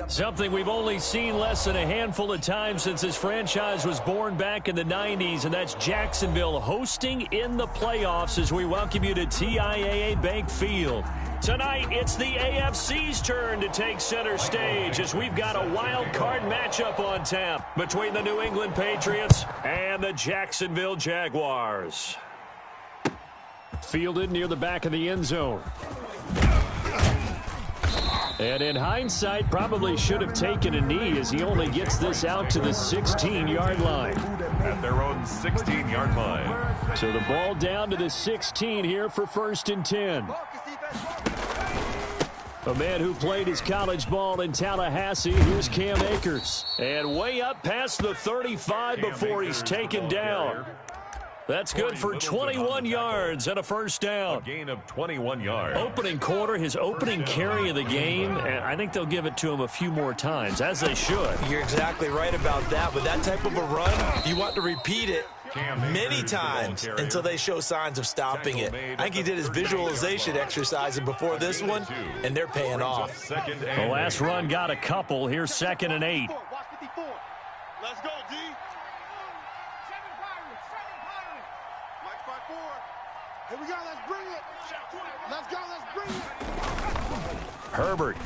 Something we've only seen less than a handful of times since this franchise was born back in the 90s, and that's Jacksonville hosting in the playoffs as we welcome you to TIAA Bank Field. Tonight, it's the AFC's turn to take center stage as we've got a wild card matchup on tap between the New England Patriots and the Jacksonville Jaguars. Fielded near the back of the end zone. And in hindsight, probably should have taken a knee as he only gets this out to the 16-yard line. At their own 16-yard line. So the ball down to the 16 here for 1st and 10. A man who played his college ball in Tallahassee, here's Cam Akers. And way up past the 35 before he's taken down. That's good for 21 yards and a first down. A gain of 21 yards. Opening quarter, his opening carry of the game, and I think they'll give it to him a few more times, as they should. You're exactly right about that. With that type of a run, you want to repeat it many times until they show signs of stopping it. I think he did his visualization exercising before this one, and they're paying off. The last run got a couple. Here's 2nd and 8. Let's go, D. Here we go, let's bring it. Let's go, let's bring it. Herbert.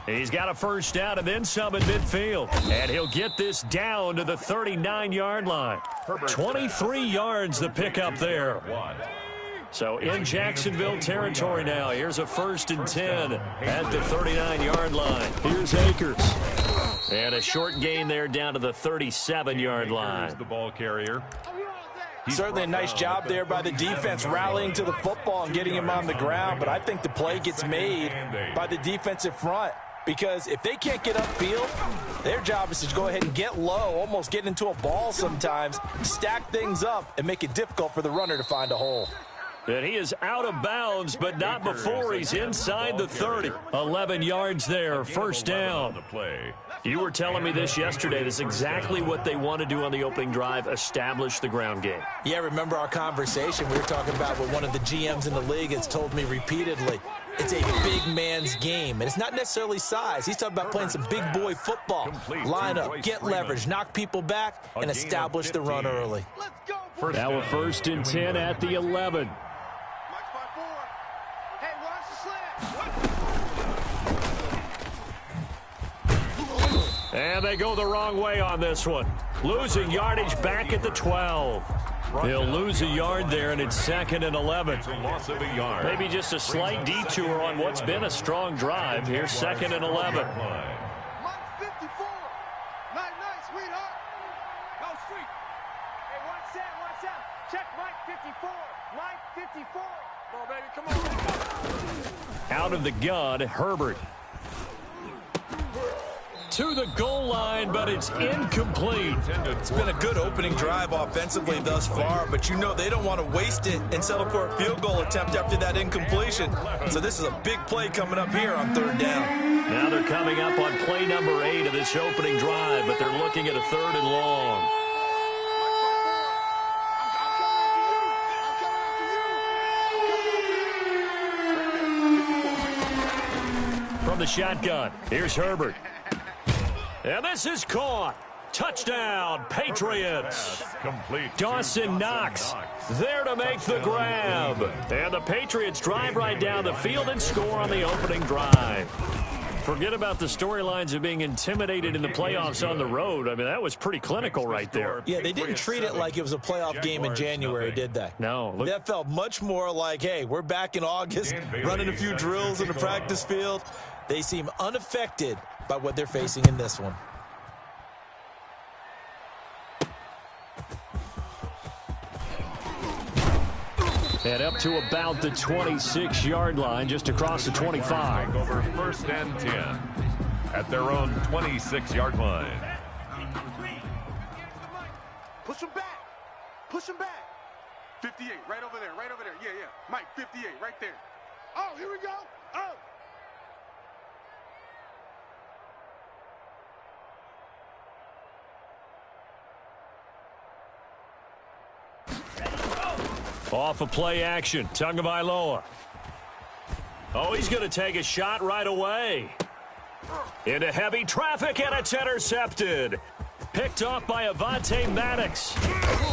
He's got a first down and then some in midfield. And he'll get this down to the 39-yard line. 23 yards the pickup there. So in Jacksonville territory now. Here's a 1st and 10 at the 39-yard line. Here's Akers. And a short gain there down to the 37-yard line. The ball carrier. Certainly a nice job there by the defense rallying to the football and getting him on the ground, but I think the play gets made by the defensive front because if they can't get upfield, their job is to go ahead and get low, almost get into a ball sometimes, stack things up, and make it difficult for the runner to find a hole. And he is out of bounds, but not before he's inside the 30. 11 yards there, first down. You were telling me this yesterday. This is exactly what they want to do on the opening drive, establish the ground game. Yeah, remember our conversation we were talking about with one of the GMs in the league has told me repeatedly. It's a big man's game, and it's not necessarily size. He's talking about playing some big boy football. Line up, get leverage, knock people back, and establish the run early. Now a 1st and 10 at the 11. And they go the wrong way on this one. Losing yardage back at the 12. They'll lose a yard there, and it's 2nd and 11. Maybe just a slight detour on what's been a strong drive. Here's 2nd and 11. Out of the gun, Herbert. To the goal line, but it's incomplete. It's been a good opening drive offensively thus far, but you know they don't want to waste it and settle for a field goal attempt after that incompletion. So this is a big play coming up here on 3rd down. Now they're coming up on play number 8 of this opening drive, but they're looking at a 3rd and long. From the shotgun, here's Herbert. And this is caught. Touchdown, Patriots. Dawson Knox there to make the grab. And the Patriots drive right down the field and score on the opening drive. Forget about the storylines of being intimidated in the playoffs on the road. I mean, that was pretty clinical right there. Yeah, they didn't treat it like it was a playoff game in January, did they? No. That felt much more like, hey, we're back in August, running a few drills in the practice field. They seem unaffected by what they're facing in this one. And up to about the 26-yard line, just across the 25. Over 1st and 10 at their own 26-yard line. Push him back. Push him back. 58, right over there, right over there. Yeah. Mike, 58, right there. Oh, here we go. Oh. Off of play action, Tagovailoa. Oh, he's going to take a shot right away. Into heavy traffic, and it's intercepted. Picked off by Avonte Maddox.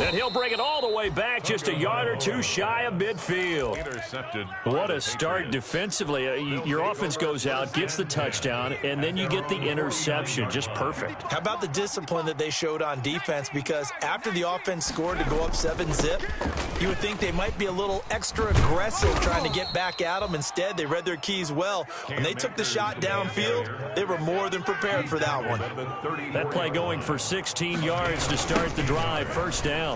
And he'll bring it all the way back just a yard or two shy of midfield. Intercepted. What a start defensively. Your offense goes out, gets the touchdown, and then you get the interception. Just perfect. How about the discipline that they showed on defense? Because after the offense scored to go up 7-zip, you would think they might be a little extra aggressive trying to get back at them. Instead, they read their keys well. When they took the shot downfield, they were more than prepared for that one. That play going for 16 yards to start the drive. First down.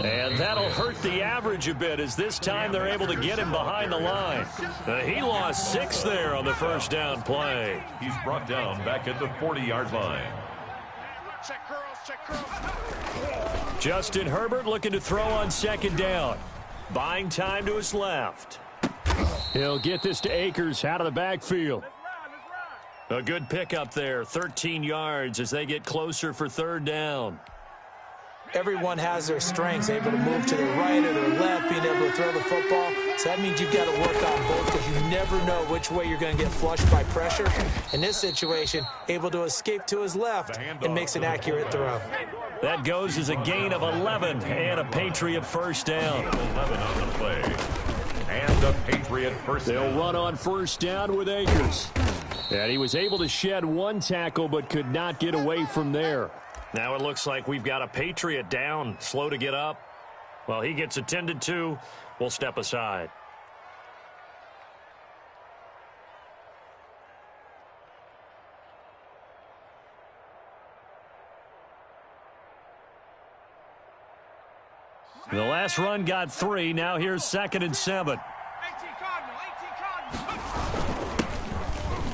And that'll hurt the average a bit as this time they're able to get him behind the line. He lost 6 there on the first down play. He's brought down back at the 40-yard line. Check curls, check curls. Justin Herbert looking to throw on second down. Buying time to his left. He'll get this to Akers out of the backfield. A good pickup there, 13 yards as they get closer for third down. Everyone has their strengths, able to move to the right or their left, being able to throw the football. So that means you've got to work on both because you never know which way you're going to get flushed by pressure. In this situation, able to escape to his left and makes an accurate throw. That goes as a gain of 11 and a Patriot first down. 11 on the play. And a Patriot first down. They'll run on first down with Akers. And he was able to shed one tackle but could not get away from there. Now it looks like we've got a Patriot down, slow to get up. Well, he gets attended to. We'll step aside. The last run got 3. Now here's 2nd and 7.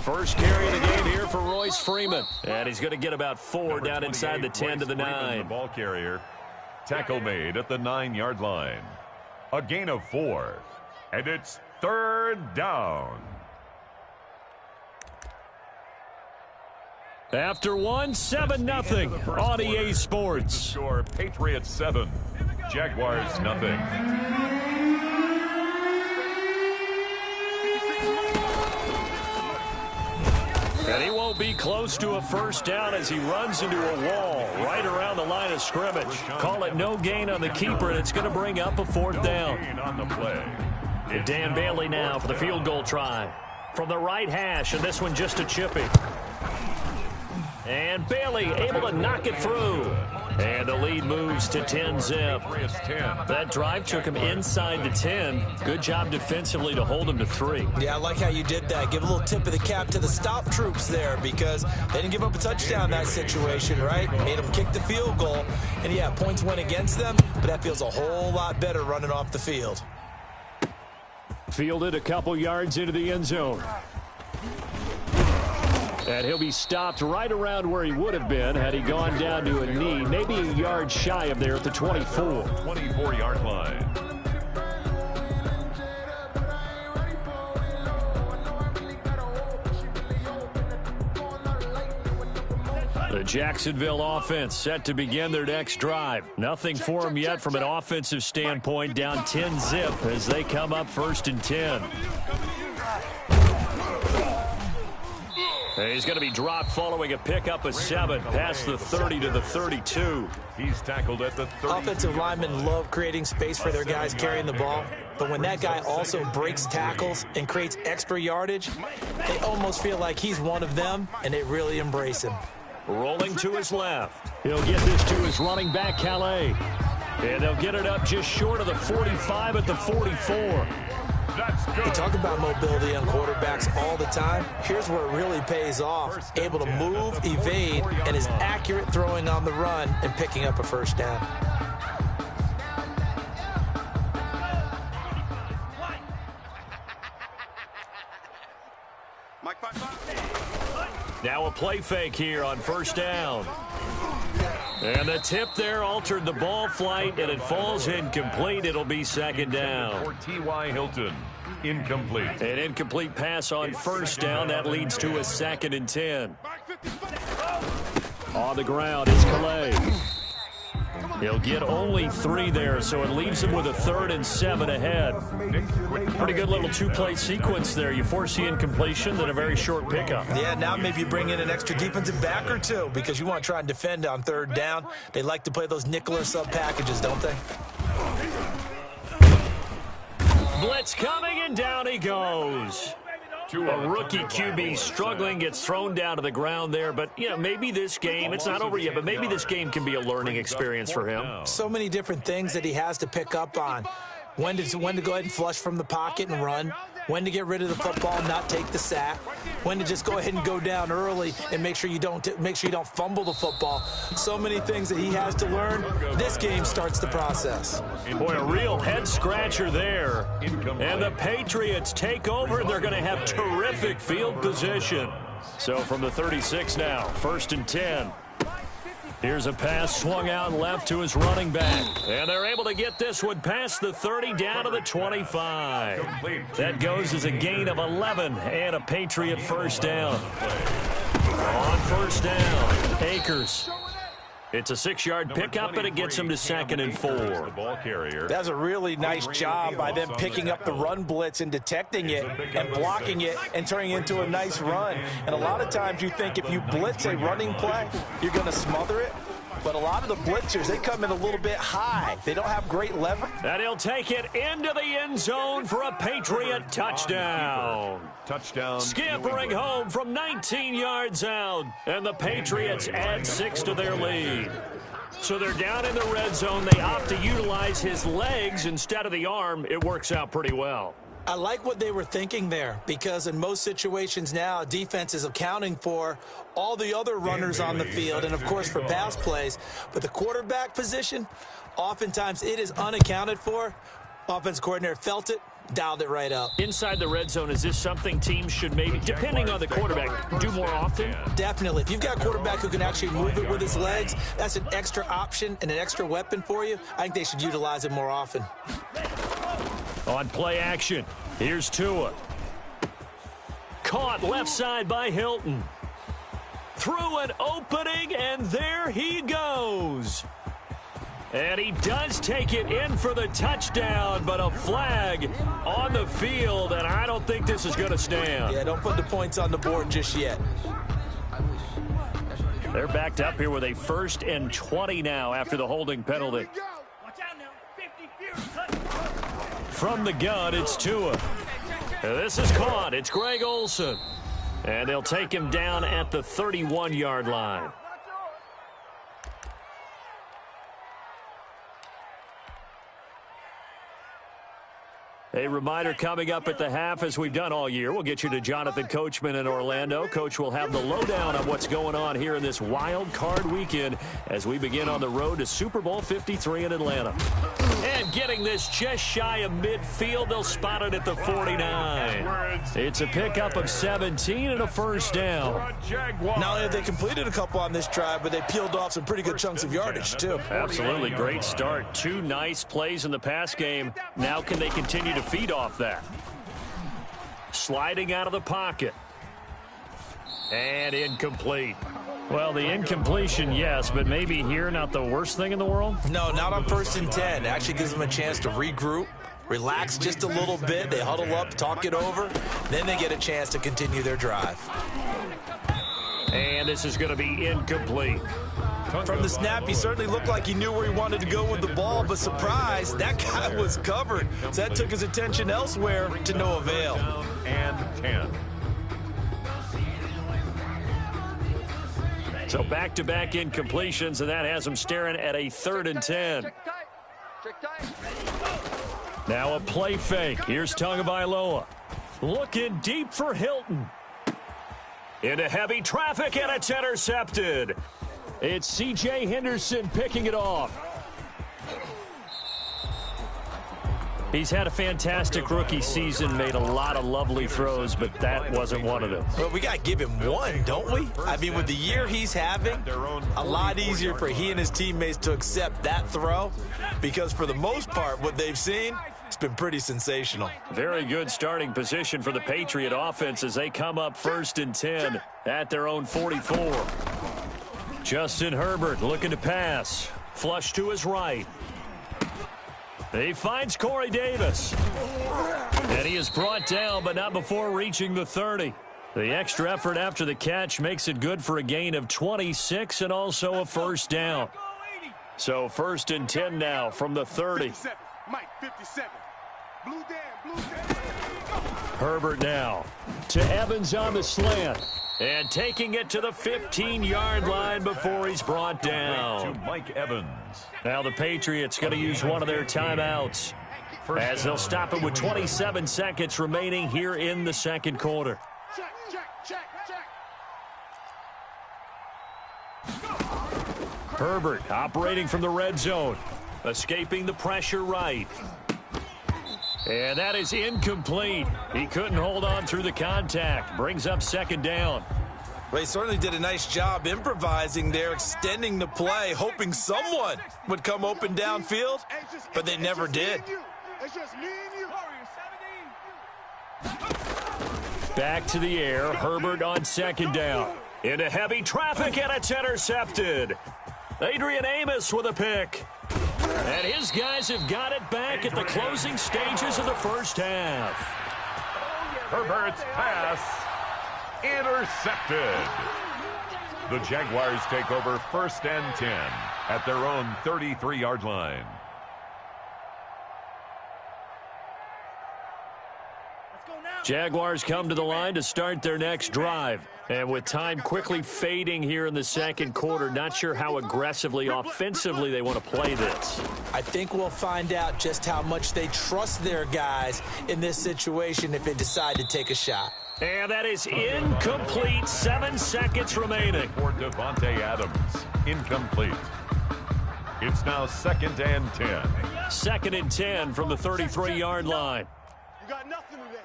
First carry of the game here for Royce Freeman. And he's going to get about 4 down inside the 10 to the 9. The ball carrier. Tackle made at the 9-yard line. A gain of 4. And it's third down. After 7-0 on EA Sports. Score Patriots 7. Jaguars nothing. And he won't be close to a first down as he runs into a wall right around the line of scrimmage. Call it no gain on the keeper, and it's going to bring up a 4th down. On the play. And Dan Bailey now for the field goal try. From the right hash, and this one just a chippy. And Bailey able to knock it through. And the lead moves to 10-zip. That drive took him inside the 10. Good job defensively to hold him to 3. Yeah, I like how you did that. Give a little tip of the cap to the stop troops there because they didn't give up a touchdown in that situation, right? Made them kick the field goal. And, yeah, points went against them, but that feels a whole lot better running off the field. Fielded a couple yards into the end zone. And he'll be stopped right around where he would have been had he gone down to a knee, maybe a yard shy of there at the 24. 24-yard line. The Jacksonville offense set to begin their next drive. Nothing for them yet from an offensive standpoint, down 10-zip as they come up 1st and 10. He's going to be dropped following a pickup of 7 past the 30 to the 32. He's tackled at the 30. Offensive linemen love creating space for their guys carrying the ball, but when that guy also breaks tackles and creates extra yardage, they almost feel like he's one of them, and they really embrace him. Rolling to his left. He'll get this to his running back, Calais. And they'll get it up just short of the 45 at the 44. That's good. We talk about mobility on quarterbacks all the time. Here's where it really pays off. Able to move, evade, and is accurate throwing on the run and picking up a first down. Now a play fake here on first down. And the tip there altered the ball flight, and it falls incomplete. It'll be 2nd down. For T.Y. Hilton, incomplete. An incomplete pass on first down. That leads to a 2nd and 10. On the ground is Calais. He'll get only 3 there, so it leaves him with a 3rd and 7 ahead. Pretty good little 2-play sequence there. You force the incompletion, then a very short pickup. Yeah, now maybe you bring in an extra defensive back or 2 because you want to try and defend on 3rd down. They like to play those nickel or sub packages, don't they? Blitz coming, and down he goes. A rookie QB struggling, gets thrown down to the ground there. But, you know, maybe this game, it's not over yet, but maybe this game can be a learning experience for him. So many different things that he has to pick up on. When to go ahead and flush from the pocket and run. When to get rid of the football and not take the sack. When to just go ahead and go down early and make sure you don't fumble the football. So many things that he has to learn. This game starts the process. Boy, a real head scratcher there. And the Patriots take over. They're going to have terrific field position. So from the 36 now, 1st and 10. Here's a pass swung out left to his running back. And they're able to get this one past the 30 down to the 25. That goes as a gain of 11 and a Patriot first down. On first down, Akers. It's a 6-yard pickup, and it gets him to 2nd and 4. That's a really nice job by them picking up the run blitz and detecting it and blocking it and turning it into a nice run. And a lot of times you think if you blitz a running play, you're going to smother it. But a lot of the blitzers, they come in a little bit high. They don't have great leverage. And he'll take it into the end zone for a Patriot touchdown. Scampering home from 19 yards out. And the Patriots add 6 to their lead. So they're down in the red zone. They opt to utilize his legs instead of the arm. It works out pretty well. I like what they were thinking there because in most situations now, defense is accounting for all the other runners on the field and, of course, for pass plays. But the quarterback position, oftentimes it is unaccounted for. Offense coordinator felt it, dialed it right up. Inside the red zone, is this something teams should maybe, depending on the quarterback, do more often? Definitely. If you've got a quarterback who can actually move it with his legs, that's an extra option and an extra weapon for you. I think they should utilize it more often. On play action, here's Tua. Caught left side by Hilton. Through an opening, and there he goes. And he does take it in for the touchdown, but a flag on the field, and I don't think this is going to stand. Yeah, don't put the points on the board just yet. They're backed up here with a 1st and 20 now after the holding penalty. From the gun, it's Tua. This is caught. It's Greg Olsen. And they'll take him down at the 31-yard line. A reminder coming up at the half, as we've done all year. We'll get you to Jonathan Coachman in Orlando. Coach will have the lowdown on what's going on here in this wild card weekend as we begin on the road to Super Bowl 53 in Atlanta. And getting this just shy of midfield, they'll spot it at the 49. It's a pickup of 17 and a first down. Not only have they completed a couple on this drive, but they peeled off some pretty good chunks of yardage, too. Absolutely. Great start. 2 nice plays in the pass game. Now can they continue to feed off that? Sliding out of the pocket. And incomplete. Well, the incompletion, yes, but maybe here not the worst thing in the world? No, not on 1st and 10. It actually gives them a chance to regroup, relax just a little bit. They huddle up, talk it over. Then they get a chance to continue their drive. And this is going to be incomplete. From the snap, he certainly looked like he knew where he wanted to go with the ball, but surprise, that guy was covered. So that took his attention elsewhere to no avail. And 10. So back-to-back incompletions, and that has him staring at a 3rd and 10. Now a play fake. Here's Tagovailoa. Looking deep for Hilton. Into heavy traffic, and it's intercepted. It's C.J. Henderson picking it off. He's had a fantastic rookie season, made a lot of lovely throws, but that wasn't one of them. Well, we got to give him one, don't we? I mean, with the year he's having, a lot easier for he and his teammates to accept that throw because for the most part, what they've seen, it's been pretty sensational. Very good starting position for the Patriot offense as they come up 1st and 10 at their own 44. Justin Herbert looking to pass. Flush to his right. He finds Corey Davis. And he is brought down, but not before reaching the 30. The extra effort after the catch makes it good for a gain of 26 and also a first down. So 1st and 10 now from the 30. 57. Mike, 57. Blue Dan. Herbert now to Evans on the slant. And taking it to the 15-yard line before he's brought down. To Mike Evans. Now the Patriots going to use one of their timeouts as they'll stop it with 27 seconds remaining here in the second quarter. Check. Herbert operating from the red zone. Escaping the pressure right. And that is incomplete. He couldn't hold on through the contact. Brings up second down. Well, he certainly did a nice job improvising there, extending the play, hoping someone would come open downfield, but they never did. It's just me and you. Back to the air. Herbert on second down. Into heavy traffic, and it's intercepted. Adrian Amos with a pick. And his guys have got it back at the closing stages of the first half. Herbert's pass intercepted. The Jaguars take over 1st and 10 at their own 33-yard line. Jaguars come to the line to start their next drive. And with time quickly fading here in the second quarter, not sure how aggressively, offensively they want to play this. I think we'll find out just how much they trust their guys in this situation if they decide to take a shot. And that is incomplete. 7 seconds remaining. For Devontae Adams, incomplete. It's now 2nd and 10. 2nd and 10 from the 33-yard line. You got nothing today.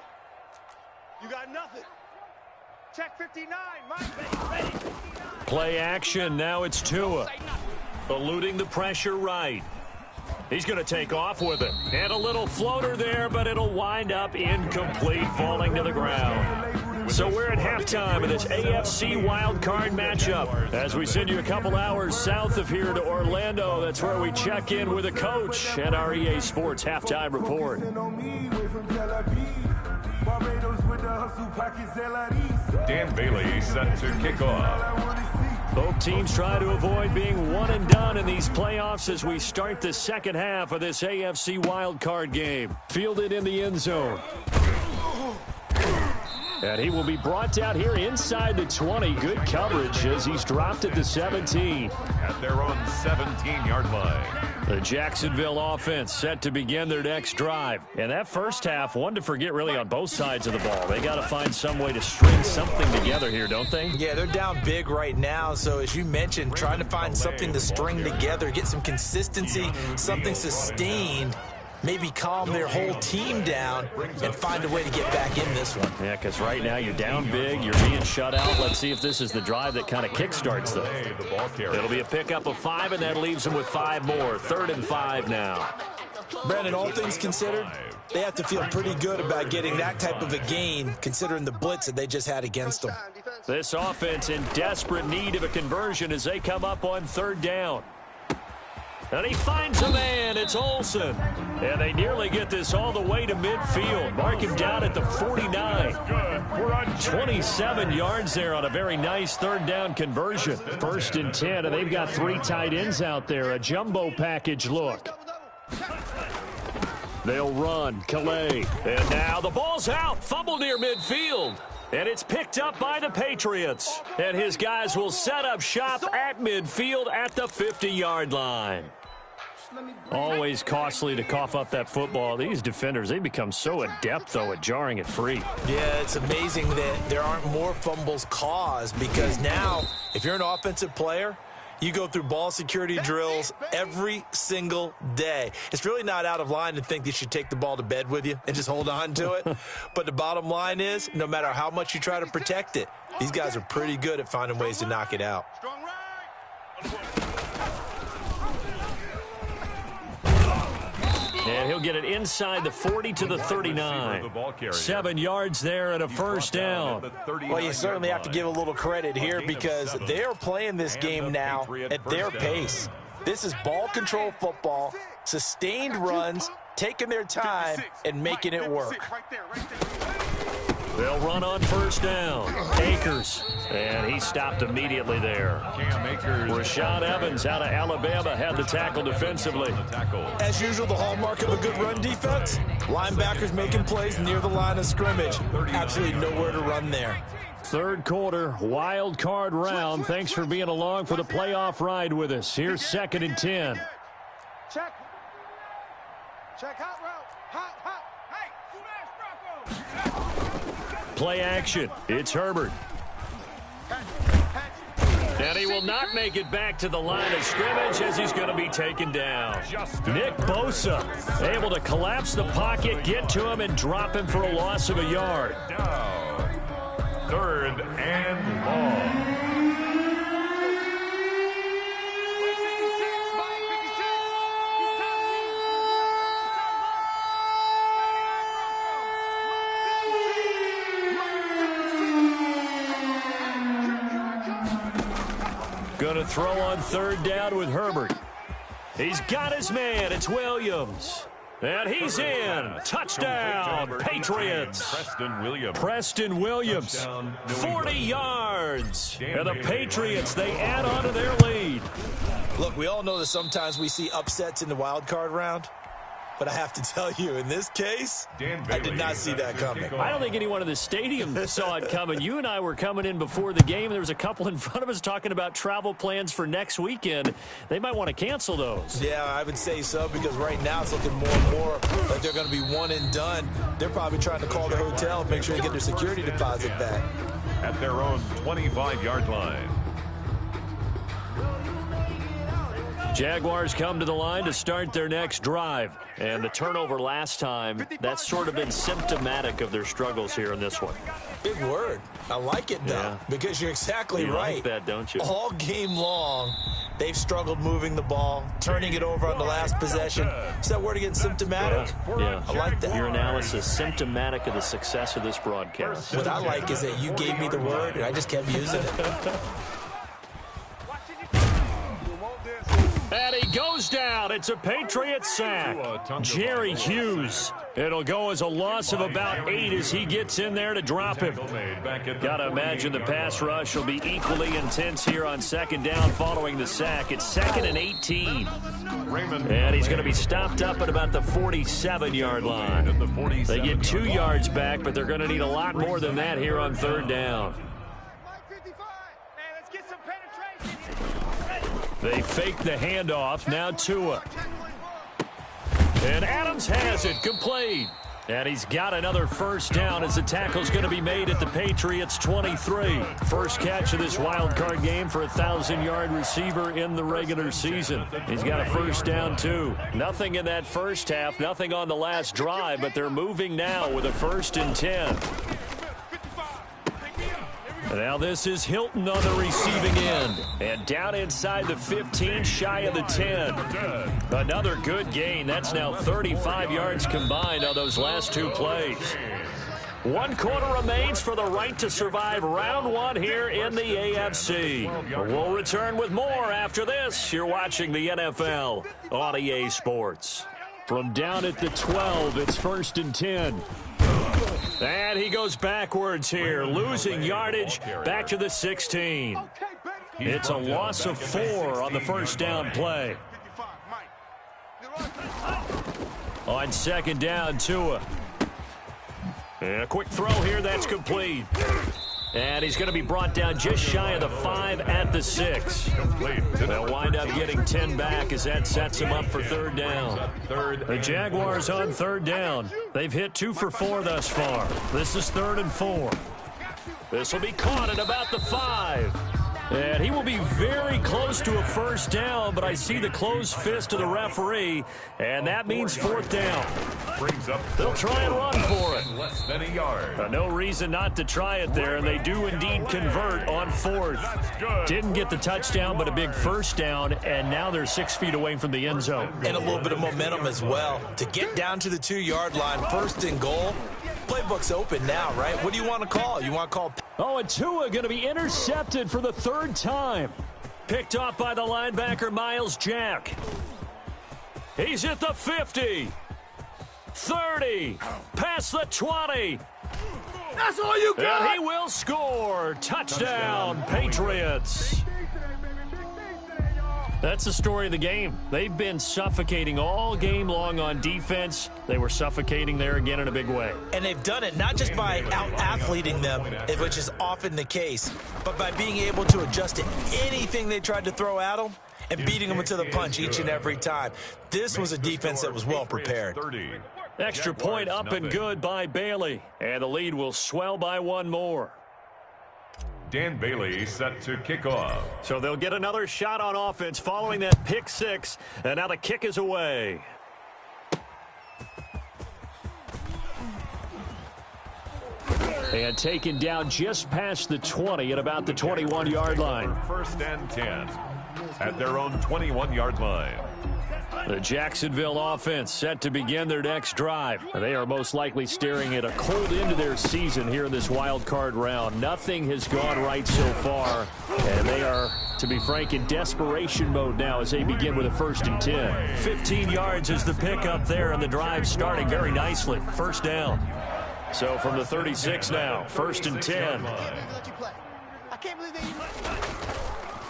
You got nothing. Check 59, Mike. Ready. Play action. Now it's Tua. Eluding the pressure right. He's going to take off with it. And a little floater there, but it'll wind up incomplete, falling to the ground. So we're at halftime of this AFC wildcard matchup. As we send you a couple hours south of here to Orlando, that's where we check in with a coach and our EA Sports halftime report. Dan Bailey set to kick off. Both teams try to avoid being one and done in these playoffs as we start the second half of this AFC wildcard game. Fielded in the end zone. And he will be brought down here inside the 20. Good coverage as he's dropped at the 17. At their own 17-yard line. The Jacksonville offense set to begin their next drive. And that first half, one to forget really on both sides of the ball. They got to find some way to string something together here, don't they? Yeah, they're down big right now. So as you mentioned, trying to find something to string together, get some consistency, something sustained. Maybe calm their whole team down and find a way to get back in this one. Yeah, because right now you're down big, you're being shut out. Let's see if this is the drive that kind of kickstarts them. It'll be a pickup of 5, and that leaves them with 5 more. 3rd and 5 now. Brandon, all things considered, they have to feel pretty good about getting that type of a gain, considering the blitz that they just had against them. This offense in desperate need of a conversion as they come up on 3rd down. And he finds a man. It's Olsen. And they nearly get this all the way to midfield. Mark him down at the 49. 27 yards there on a very nice 3rd down conversion. 1st and 10, and they've got 3 tight ends out there. A jumbo package look. They'll run. Calais. And now the ball's out. Fumble near midfield. And it's picked up by the Patriots. And his guys will set up shop at midfield at the 50-yard line. Always costly to cough up that football. These defenders, they become so adept, though, at jarring it free. Yeah, it's amazing that there aren't more fumbles caused because now, if you're an offensive player, you go through ball security drills every single day. It's really not out of line to think that you should take the ball to bed with you and just hold on to it. But the bottom line is, no matter how much you try to protect it, these guys are pretty good at finding ways to knock it out. And he'll get it inside the 40 to the 39. 7 yards there and a first down. Well, you certainly have to give a little credit here because they're playing this game now at their pace. This is ball control football, sustained runs, taking their time, and making it work. They'll run on first down. Akers. And he stopped immediately there. Rashad Evans out of Alabama had the tackle defensively. As usual, the hallmark of a good run defense, linebackers making plays near the line of scrimmage. Absolutely nowhere to run there. Third quarter, wild card round. Thanks for being along for the playoff ride with us. Here's 2nd and 10. Check. Check hot route. Hot. Hey, smash Play action. It's Herbert. And he will not make it back to the line of scrimmage as he's going to be taken down. Nick Bosa able to collapse the pocket, get to him, and drop him for a loss of a yard. Down. 3rd and long. Going to throw on 3rd down with Herbert. He's got his man. It's Williams. And he's in. Touchdown, Patriots. Preston Williams, 40 yards. And the Patriots, they add on to their lead. Look, we all know that sometimes we see upsets in the wild card round. But I have to tell you, in this case, I did not see that coming. I don't think anyone in the stadium saw it coming. You and I were coming in before the game. There was a couple in front of us talking about travel plans for next weekend. They might want to cancel those. Yeah, I would say so, because right now it's looking more and more like they're going to be one and done. They're probably trying to call the hotel and make sure they get their security deposit back. At their own 25-yard line. Jaguars come to the line to start their next drive. And the turnover last time, that's sort of been symptomatic of their struggles here in this one. Big word. I like it, though, because you're exactly right. You like that, don't you? All game long, they've struggled moving the ball, turning it over on the last possession. Is that word again, symptomatic? Yeah. I like that. Your analysis, symptomatic of the success of this broadcast. What I like is that you gave me the word, and I just kept using it. And he goes down. It's a Patriots sack. Jerry Hughes. It'll go as a loss of about 8 as he gets in there to drop him. Got to imagine the pass rush will be equally intense here on 2nd down following the sack. It's 2nd and 18. And he's going to be stopped up at about the 47-yard line. They get 2 yards back, but they're going to need a lot more than that here on 3rd down. They fake the handoff. Now Tua. And Adams has it. Complete. And he's got another first down as the tackle's going to be made at the Patriots 23. First catch of this wild card game for a 1,000-yard receiver in the regular season. He's got a first down, too. Nothing in that first half, nothing on the last drive, but they're moving now with a 1st and 10. Now this is Hilton on the receiving end. And down inside the 15, shy of the 10. Another good gain. That's now 35 yards combined on those last 2 plays. 1 quarter remains for the right to survive round 1 here in the AFC. We'll return with more after this. You're watching the NFL on EA Sports. From down at the 12, it's 1st and 10. And he goes backwards here, losing yardage back to the 16. It's a loss of 4 on the first down play. On 2nd down, Tua. And a quick throw here, that's complete. And he's going to be brought down just shy of the 5 at the 6. They'll wind up getting 10 back as that sets him up for 3rd down. The Jaguars on 3rd down. They've hit 2 for 4 thus far. This is 3rd and 4. This will be caught at about the 5. And he will be very close to a first down, but I see the closed fist of the referee, and that means 4th down. They'll try and run for it. Less than a yard. No reason not to try it there, and they do indeed convert on 4th. Didn't get the touchdown, but a big first down, and now they're 6 feet away from the end zone. And a little bit of momentum as well. To get down to the 2-yard line, 1st and goal. Playbook's open now, right? What do you want to call? You want to call? Oh, and Tua going to be intercepted for the 3rd time. Picked off by the linebacker, Miles Jack. He's at the 50. 30. Past the 20. That's all you got. And he will score. Touchdown, Patriots. That's the story of the game. They've been suffocating all game long on defense. They were suffocating there again in a big way. And they've done it not just by out-athleting them, which is often the case, but by being able to adjust to anything they tried to throw at them and beating them to the punch each and every time. This was a defense that was well prepared. Extra point up and good by Bailey. And the lead will swell by one more. Dan Bailey set to kick off. So they'll get another shot on offense following that pick six. And now the kick is away. And taken down just past the 20 at about the 21-yard line. First and 10 at their own 21-yard line. The Jacksonville offense set to begin their next drive. They are most likely staring at a cold end to their season here in this wild card round. Nothing has gone right so far, and they are, to be frank, in desperation mode now as they begin with a 1st and 10. 15 yards is the pickup there, and the drive starting very nicely. First down. So from the 36 now, 1st and 10.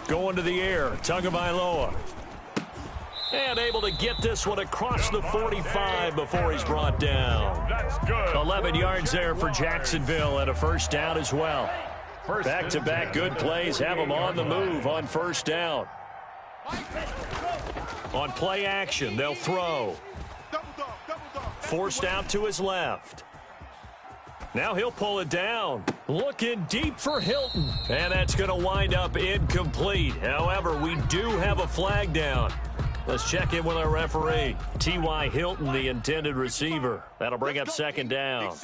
Going to the air, Tagovailoa. And able to get this one across the 45 before he's brought down. That's good. 11 yards there for Jacksonville and a first down as well. Back-to-back good plays have them on the move on first down. On play action, they'll throw. Forced out to his left. Now he'll pull it down. Looking deep for Hilton. And that's going to wind up incomplete. However, we do have a flag down. Let's check in with our referee. T.Y. Hilton, the intended receiver. That'll bring up second down.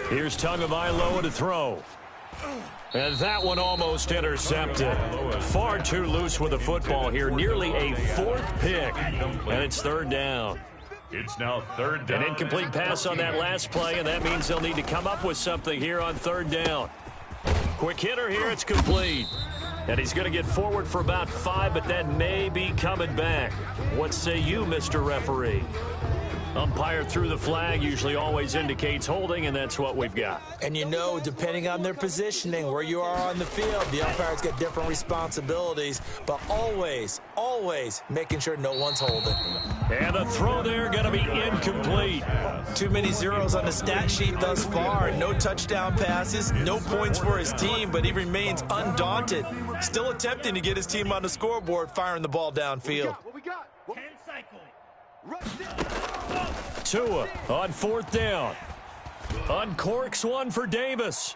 Here's Tagovailoa to throw. And that one almost intercepted. Far too loose with the football here. Nearly a 4th pick. And it's 3rd down. It's now 3rd down. An incomplete pass on that last play, and that means they'll need to come up with something here on 3rd down. Quick hitter here, it's complete. And he's going to get forward for about 5, but that may be coming back. What say you, Mr. Referee? Umpire threw the flag, usually always indicates holding, and that's what we've got. And you know, depending on their positioning, where you are on the field, the umpire's got different responsibilities, but always, always making sure no one's holding. And the throw there going to be incomplete. Too many zeros on the stat sheet thus far. No touchdown passes, no points for his team, but he remains undaunted. Still attempting to get his team on the scoreboard, firing the ball downfield. What we got? 10 cycle. Tua on 4th down. Uncorks one for Davis.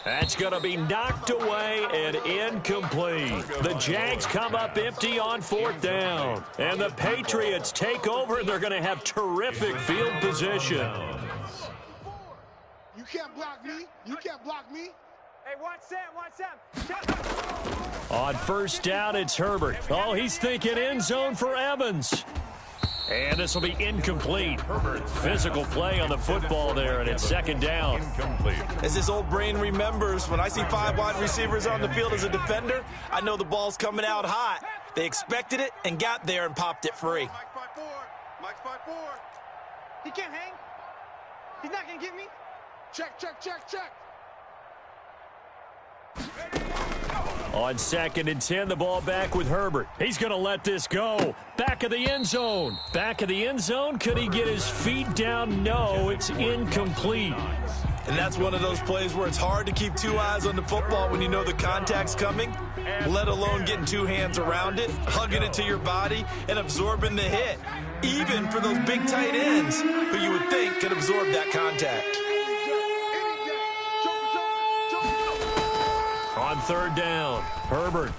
That's going to be knocked away and incomplete. The Jags come up empty on 4th down. And the Patriots take over, and they're going to have terrific field position. You can't block me. You can't block me. Hey, watch Sam. On 1st down, it's Herbert. Oh, he's thinking end zone for Evans. And this will be incomplete. Physical play on the football there, and it's 2nd down. Incomplete. As his old brain remembers, when I see 5 wide receivers on the field as a defender, I know the ball's coming out hot. They expected it and got there and popped it free. Mike 5-4. Mike's 5-4. He can't hang. He's not going to get me. Check, check, check, check. On 2nd and 10, the ball back with Herbert. He's going to let this go. Back of the end zone. Back of the end zone. Could he get his feet down? No, it's incomplete. And that's one of those plays where it's hard to keep 2 eyes on the football when you know the contact's coming, let alone getting 2 hands around it, hugging it to your body, and absorbing the hit. Even for those big tight ends who you would think could absorb that contact. On 3rd down, Herbert.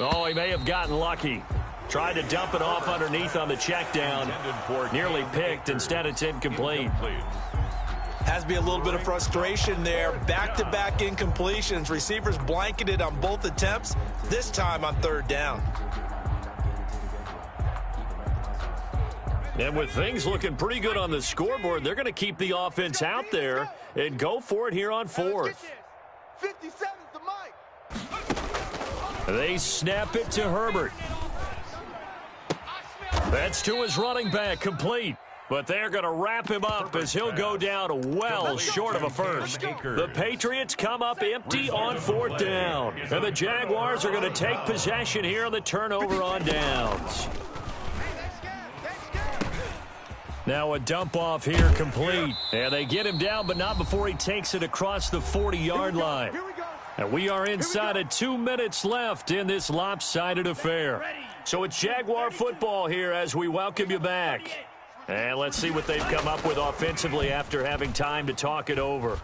Oh, he may have gotten lucky. Tried to dump it off underneath on the check down. Nearly picked. Instead, it's incomplete. Has to be a little bit of frustration there. Back-to-back incompletions. Receivers blanketed on both attempts, this time on 3rd down. And with things looking pretty good on the scoreboard, they're going to keep the offense out there and go for it here on 4th. 57's the mark. They snap it to Herbert. That's to his running back, complete. But they're going to wrap him up as he'll go down well short of a first. The Patriots come up empty on 4th down. And the Jaguars are going to take possession here on the turnover on downs. Now a dump off here complete. And they get him down, but not before he takes it across the 40-yard line. And we are inside of 2 minutes left in this lopsided affair. So it's Jaguar football here as we welcome you back. And let's see what they've come up with offensively after having time to talk it over.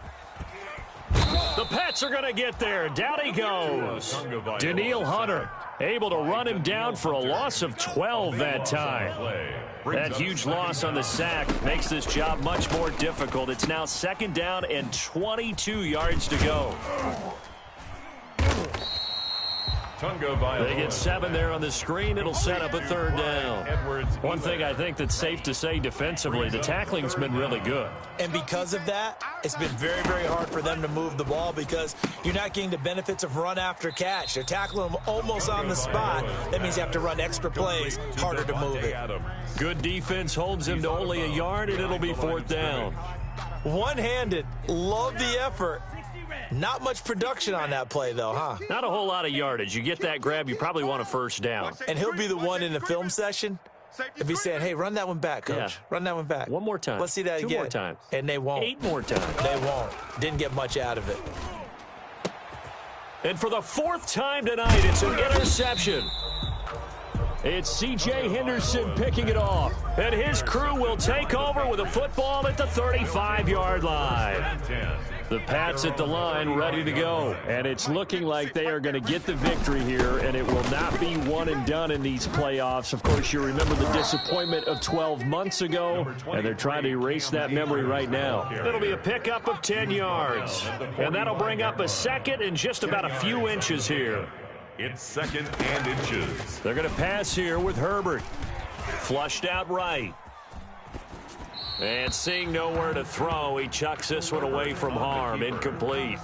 The Pats are going to get there. Down he goes. Danielle Hunter able to run him down for a loss of 12 that time. That huge loss on the sack makes this job much more difficult. It's now 2nd down and 22 yards to go. They get 7 there on the screen. It'll set up a 3rd down. One thing I think that's safe to say defensively, the tackling's been really good. And because of that, it's been very, very hard for them to move the ball because you're not getting the benefits of run after catch. They're tackling them almost on the spot. That means you have to run extra plays, harder to move it. Good defense holds him to only a yard, and it'll be 4th down. One-handed, love the effort. Not much production on that play, though, huh? Not a whole lot of yardage. You get that grab, you probably want a 1st down. And he'll be the one in the film session if he's saying, hey, run that one back, Coach. Yeah. Run that one back. One more time. Let's see that 2 again. more times. And they won't. 8 more times. They won't. Didn't get much out of it. And for the 4th time tonight, it's an interception. It's C.J. Henderson picking it off. And his crew will take over with a football at the 35-yard line. The Pats at the line ready to go. And it's looking like they are going to get the victory here, and it will not be one and done in these playoffs. Of course, you remember the disappointment of 12 months ago, and they're trying to erase that memory right now. It'll be a pickup of 10 yards, and that'll bring up a 2nd and just about a few inches here. It's 2nd and inches. They're going to pass here with Herbert. Flushed out right. And seeing nowhere to throw, he chucks this one away from harm. Incomplete.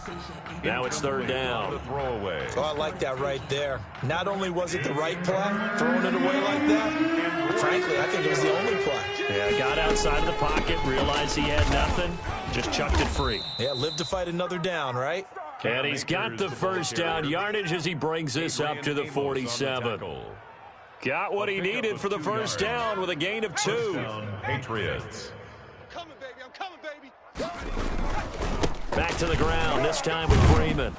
Now it's 3rd down. Oh, I like that right there. Not only was it the right play, throwing it away like that, frankly, I think it was the only play. Yeah, got outside of the pocket, realized he had nothing, just chucked it free. Yeah, live to fight another down, right? And he's got the 1st down yardage as he brings this up to the 47. Got what he needed for the 1st down with a gain of 2. Patriots. I'm coming, baby. Back to the ground, this time with Freeman.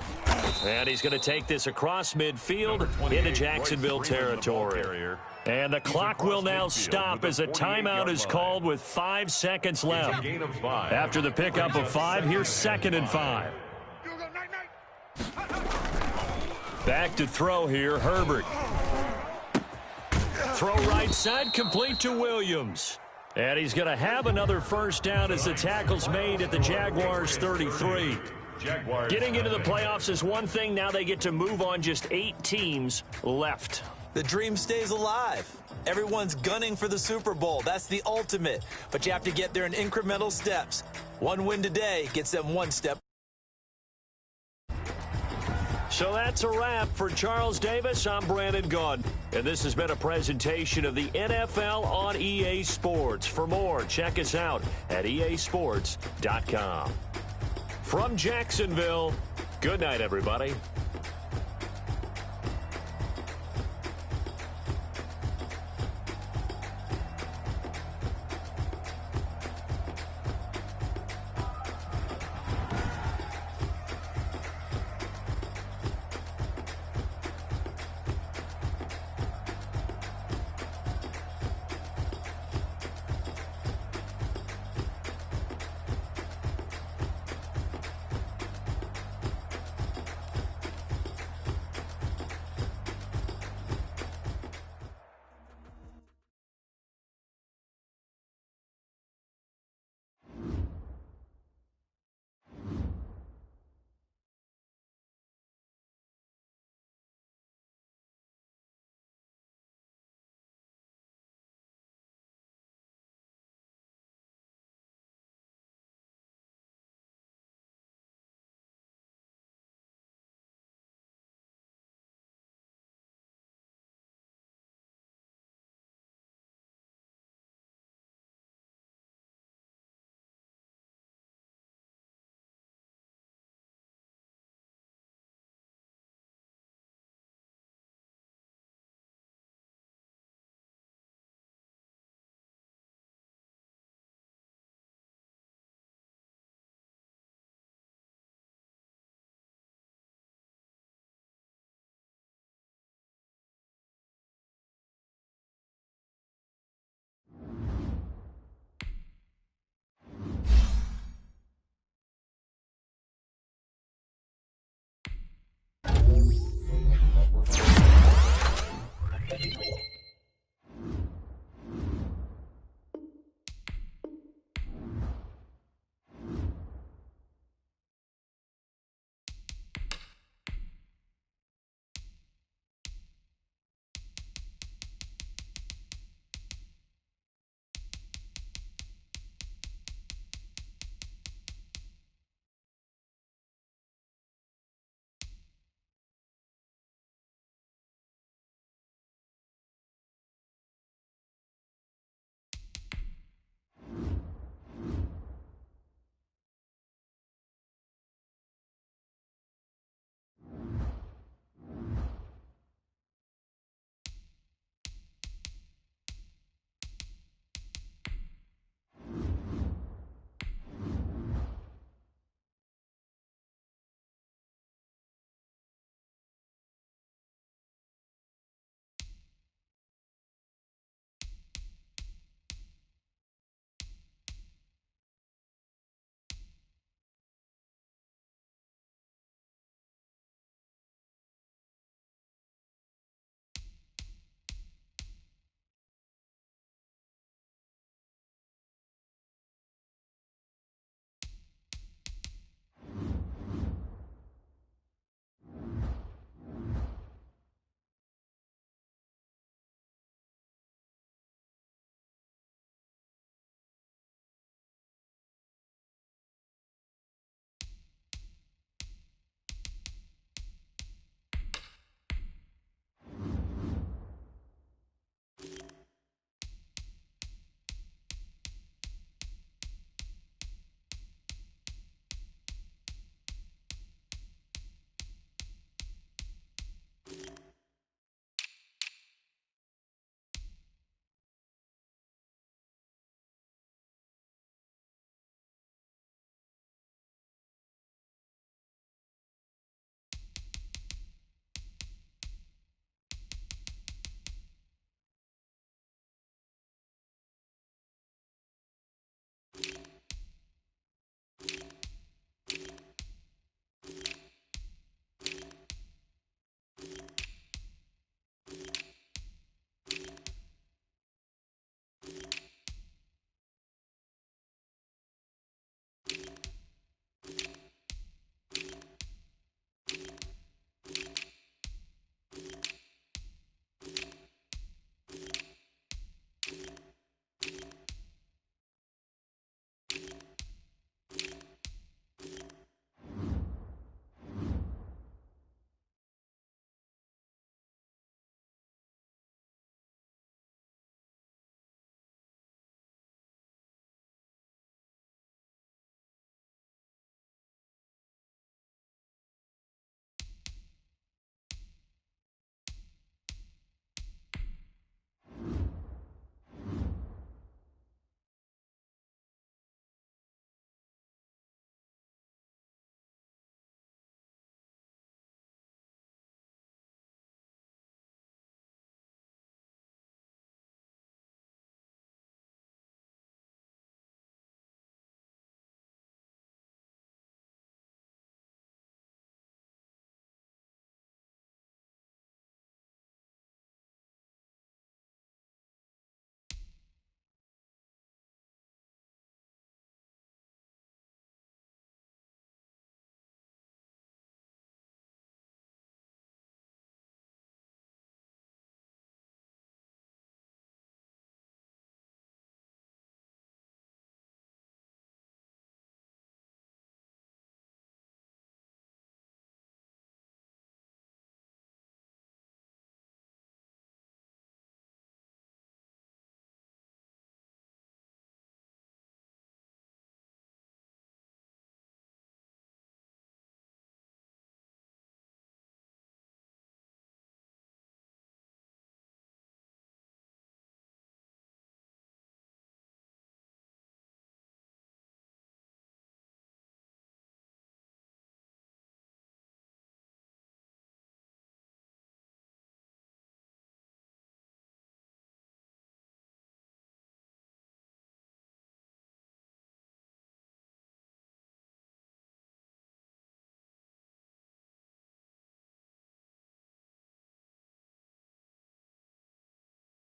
And he's going to take this across midfield into Jacksonville territory. And the clock will now stop as a timeout is called with 5 seconds left. After the pickup of 5, here's 2nd and 5. Back to throw here, Herbert. Throw right side, complete to Williams. And he's going to have another 1st down as the tackle's made at the Jaguars' 33. Getting into the playoffs is one thing. Now they get to move on. Just 8 teams left. The dream stays alive. Everyone's gunning for the Super Bowl. That's the ultimate. But you have to get there in incremental steps. One win today gets them one step. So that's a wrap for Charles Davis. I'm Brandon Gunn, and this has been a presentation of the NFL on EA Sports. For more, check us out at easports.com. From Jacksonville, good night, everybody.